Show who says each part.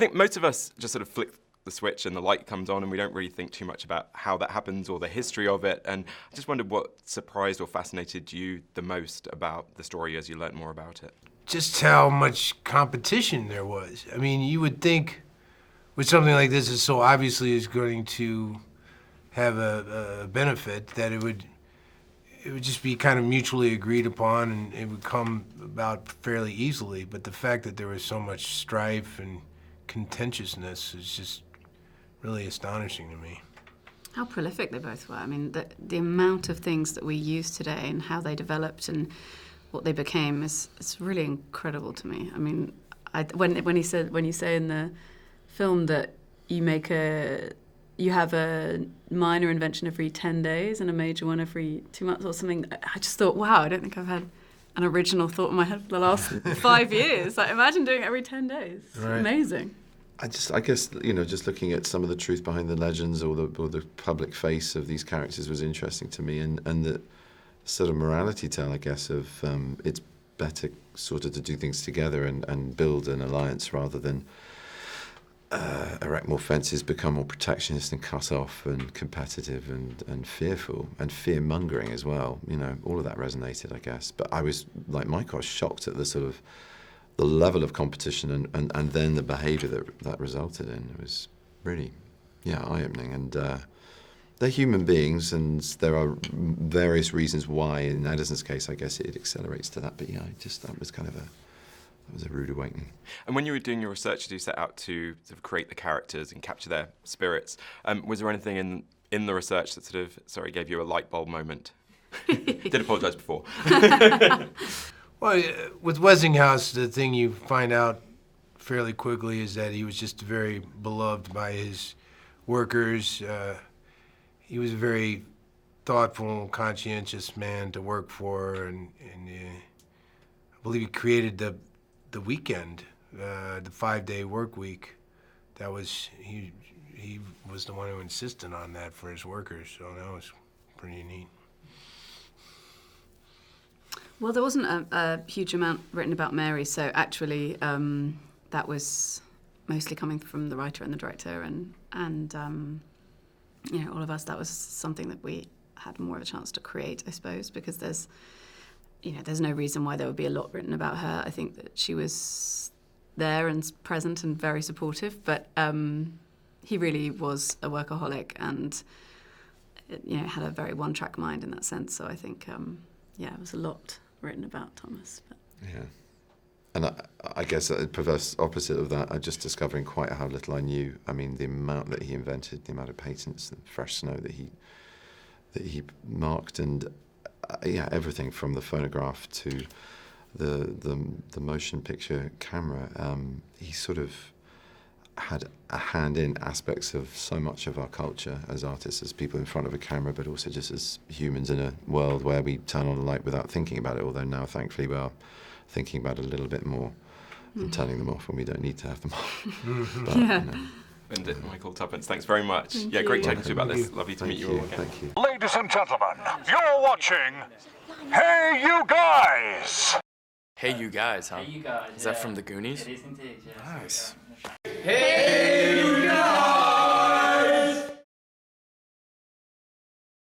Speaker 1: think most of us just sort of flick the switch and the light comes on and we don't really think too much about how that happens or the history of it. And I just wondered what surprised or fascinated you the most about the story as you learnt more about it.
Speaker 2: Just how much competition there was. I mean, you would think with something like this, is so obviously is going to have a benefit, that it would just be kind of mutually agreed upon and it would come about fairly easily. But the fact that there was so much strife and contentiousness is just really astonishing to me.
Speaker 3: How prolific they both were. I mean, the amount of things that we use today and how they developed and what they became is really incredible to me. I mean, when you say in the film that you have a minor invention every 10 days and a major one every 2 months or something, I just thought, wow, I don't think I've had an original thought in my head for the last 5 years. Like, imagine doing it every 10 days.
Speaker 2: Right.
Speaker 3: Amazing.
Speaker 4: I guess, just looking at some of the truth behind the legends or the public face of these characters was interesting to me, and the sort of morality tale, I guess, of it's better sort of to do things together and build an alliance rather than erect more fences, become more protectionist and cut off and competitive and fearful and fear-mongering as well. All of that resonated, I guess. But I was, like Michael, I was shocked at the level of competition and then the behaviour that resulted in. It was really, eye-opening. And they're human beings, and there are various reasons why. In Edison's case, I guess it accelerates to that. But that was kind of a rude awakening.
Speaker 1: And when you were doing your research, did you set out to sort of create the characters and capture their spirits? Was there anything in the research that gave you a light bulb moment? Did apologise before.
Speaker 2: Well, with Westinghouse, the thing you find out fairly quickly is that he was just very beloved by his workers. He was a very thoughtful, conscientious man to work for, and I believe he created the weekend, the 5-day work week. He was the one who insisted on that for his workers, so that was pretty neat.
Speaker 3: Well, there wasn't a huge amount written about Mary, so actually that was mostly coming from the writer and the director, and all of us. That was something that we had more of a chance to create, I suppose, because there's no reason why there would be a lot written about her. I think that she was there and present and very supportive, but he really was a workaholic and had a very one-track mind in that sense. So I think it was a lot written about Thomas. But.
Speaker 4: Yeah. And I guess the perverse opposite of that, I'm just discovering quite how little I knew. I mean, the amount that he invented, the amount of patents, the fresh snow that he marked, and everything from the phonograph to the motion picture camera. He sort of had a hand in aspects of so much of our culture as artists, as people in front of a camera, but also just as humans in a world where we turn on a light without thinking about it, although now thankfully we are thinking about it a little bit more and turning them off when we don't need to have them on. But,
Speaker 1: Benedict, Michael, Tuppence, thanks very much. Great talking to you about this. Lovely to meet you all again.
Speaker 4: Thank you.
Speaker 5: Ladies and gentlemen, you're watching Hey You Guys!
Speaker 6: Hey You Guys, huh?
Speaker 7: Hey You Guys.
Speaker 6: Is that from the Goonies?
Speaker 7: It is indeed, yeah.
Speaker 6: Nice.
Speaker 7: Hey You Guys!